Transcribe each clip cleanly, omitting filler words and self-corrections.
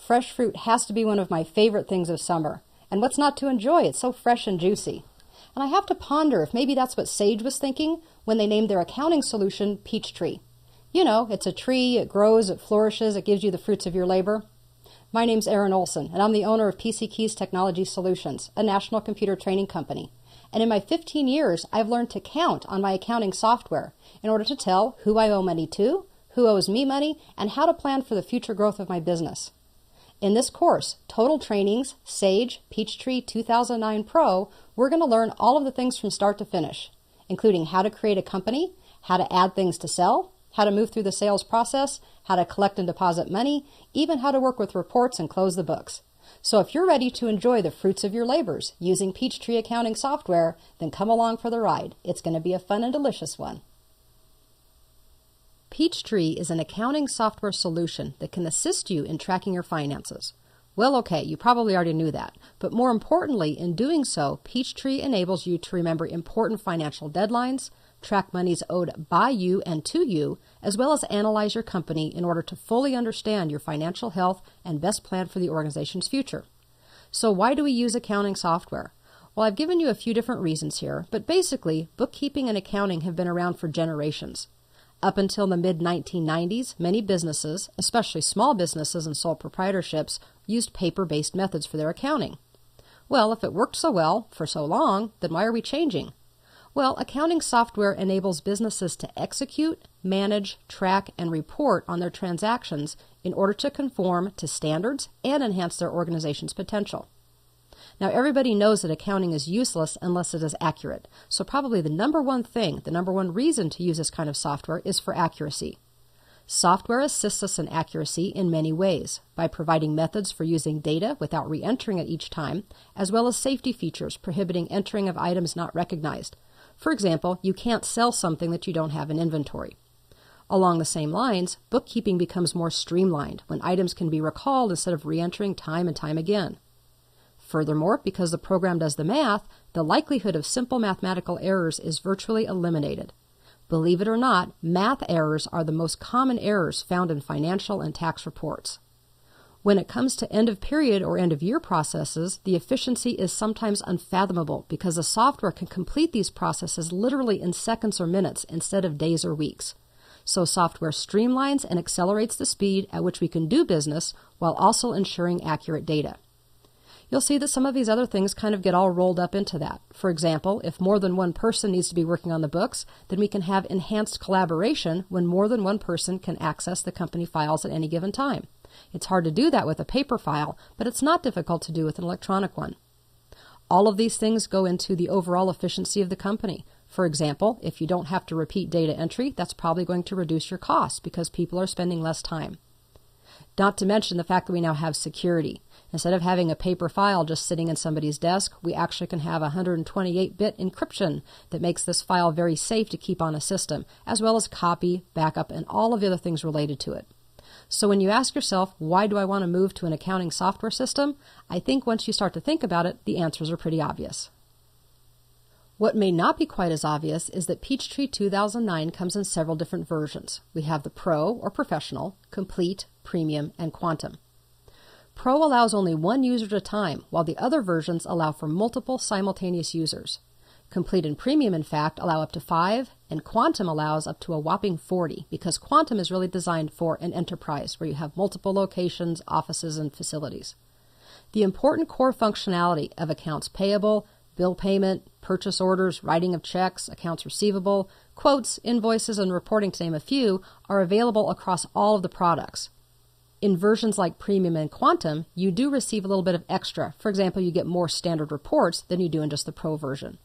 Fresh fruit has to be one of my favorite things of summer. And what's not to enjoy? It's so fresh and juicy. And I have to ponder if maybe that's what Sage was thinking when they named their accounting solution Peachtree. You know, it's a tree, it grows, it flourishes, it gives you the fruits of your labor. My name's Erin Olson, and I'm the owner of PC Keys Technology Solutions, a national computer training company. And in my 15 years, I've learned to count on my accounting software in order to tell who I owe money to, who owes me money, and how to plan for the future growth of my business. In this course, Total Trainings, Sage, Peachtree 2009 Pro, we're going to learn all of the things from start to finish, including how to create a company, how to add things to sell, how to move through the sales process, how to collect and deposit money, even how to work with reports and close the books. So if you're ready to enjoy the fruits of your labors using Peachtree accounting software, then come along for the ride. It's going to be a fun and delicious one. Peachtree is an accounting software solution that can assist you in tracking your finances. Well, okay, you probably already knew that, but more importantly, in doing so, Peachtree enables you to remember important financial deadlines, track monies owed by you and to you, as well as analyze your company in order to fully understand your financial health and best plan for the organization's future. So why do we use accounting software? Well, I've given you a few different reasons here, but basically, bookkeeping and accounting have been around for generations. Up until the mid-1990s, many businesses, especially small businesses and sole proprietorships, used paper-based methods for their accounting. Well, if it worked so well for so long, then why are we changing? Well, accounting software enables businesses to execute, manage, track, and report on their transactions in order to conform to standards and enhance their organization's potential. Now, everybody knows that accounting is useless unless it is accurate. So probably the number one reason to use this kind of software is for accuracy. Software assists us in accuracy in many ways, by providing methods for using data without re-entering it each time, as well as safety features prohibiting entering of items not recognized. For example, you can't sell something that you don't have in inventory. Along the same lines, bookkeeping becomes more streamlined when items can be recalled instead of re-entering time and time again. Furthermore, because the program does the math, the likelihood of simple mathematical errors is virtually eliminated. Believe it or not, math errors are the most common errors found in financial and tax reports. When it comes to end-of-period or end-of-year processes, the efficiency is sometimes unfathomable because the software can complete these processes literally in seconds or minutes instead of days or weeks. So software streamlines and accelerates the speed at which we can do business while also ensuring accurate data. You'll see that some of these other things kind of get all rolled up into that. For example, if more than one person needs to be working on the books, then we can have enhanced collaboration when more than one person can access the company files at any given time. It's hard to do that with a paper file, but it's not difficult to do with an electronic one. All of these things go into the overall efficiency of the company. For example, if you don't have to repeat data entry, that's probably going to reduce your costs because people are spending less time. Not to mention the fact that we now have security. Instead of having a paper file just sitting in somebody's desk, we actually can have 128-bit encryption that makes this file very safe to keep on a system, as well as copy, backup, and all of the other things related to it. So when you ask yourself, why do I want to move to an accounting software system? I think once you start to think about it, the answers are pretty obvious. What may not be quite as obvious is that Peachtree 2009 comes in several different versions. We have the Pro or Professional, Complete, Premium, and Quantum. Pro allows only one user at a time, while the other versions allow for multiple simultaneous users. Complete and Premium, in fact, allow up to 5, and Quantum allows up to a whopping 40, because Quantum is really designed for an enterprise where you have multiple locations, offices, and facilities. The important core functionality of accounts payable, bill payment, purchase orders, writing of checks, accounts receivable, quotes, invoices, and reporting, to name a few, are available across all of the products. In versions like Premium and Quantum, you do receive a little bit of extra. For example, you get more standard reports than you do in just the Pro version.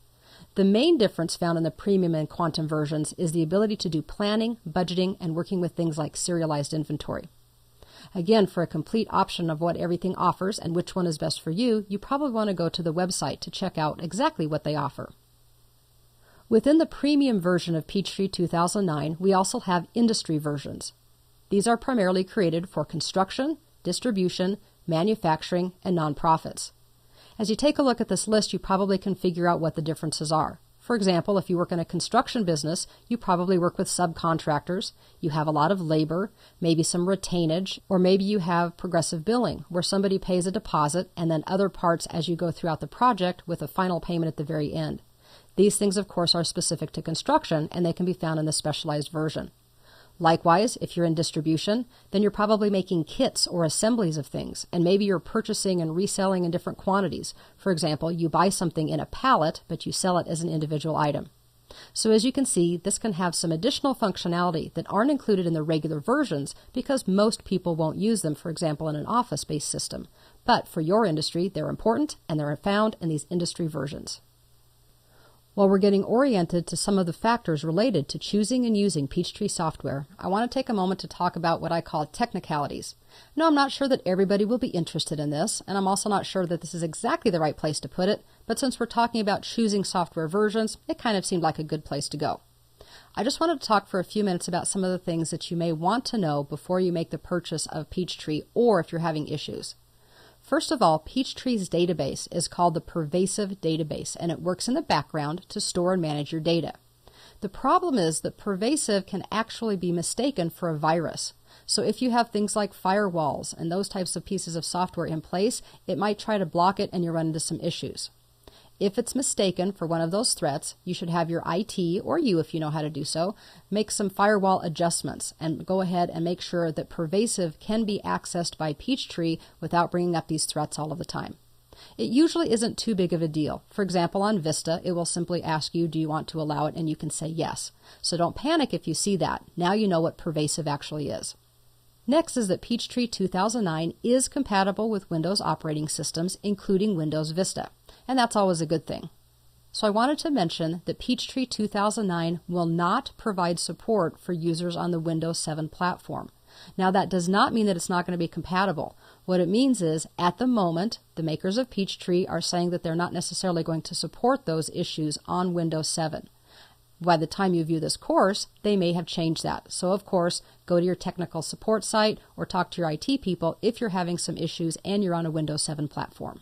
The main difference found in the Premium and Quantum versions is the ability to do planning, budgeting, and working with things like serialized inventory. Again, for a complete option of what everything offers and which one is best for you, you probably want to go to the website to check out exactly what they offer. Within the Premium version of Peachtree 2009, we also have industry versions. These are primarily created for construction, distribution, manufacturing, and nonprofits. As you take a look at this list, you probably can figure out what the differences are. For example, if you work in a construction business, you probably work with subcontractors, you have a lot of labor, maybe some retainage, or maybe you have progressive billing, where somebody pays a deposit and then other parts as you go throughout the project with a final payment at the very end. These things, of course, are specific to construction, and they can be found in the specialized version. Likewise, if you're in distribution, then you're probably making kits or assemblies of things, and maybe you're purchasing and reselling in different quantities. For example, you buy something in a pallet, but you sell it as an individual item. So as you can see, this can have some additional functionality that aren't included in the regular versions because most people won't use them, for example, in an office-based system. But for your industry, they're important, and they're found in these industry versions. While we're getting oriented to some of the factors related to choosing and using Peachtree software, I want to take a moment to talk about what I call technicalities. Now, I'm not sure that everybody will be interested in this, and I'm also not sure that this is exactly the right place to put it, but since we're talking about choosing software versions, it kind of seemed like a good place to go. I just wanted to talk for a few minutes about some of the things that you may want to know before you make the purchase of Peachtree or if you're having issues. First of all, Peachtree's database is called the Pervasive Database, and it works in the background to store and manage your data. The problem is that Pervasive can actually be mistaken for a virus. So if you have things like firewalls and those types of pieces of software in place, it might try to block it and you run into some issues. If it's mistaken for one of those threats, you should have your IT, or you if you know how to do so, make some firewall adjustments and go ahead and make sure that Pervasive can be accessed by Peachtree without bringing up these threats all of the time. It usually isn't too big of a deal. For example, on Vista, it will simply ask you, do you want to allow it, and you can say yes. So don't panic if you see that. Now you know what Pervasive actually is. Next is that Peachtree 2009 is compatible with Windows operating systems, including Windows Vista. And that's always a good thing. So I wanted to mention that Peachtree 2009 will not provide support for users on the Windows 7 platform. Now that does not mean that it's not going to be compatible. What it means is, at the moment, the makers of Peachtree are saying that they're not necessarily going to support those issues on Windows 7. By the time you view this course, they may have changed that. So of course, go to your technical support site or talk to your IT people if you're having some issues and you're on a Windows 7 platform.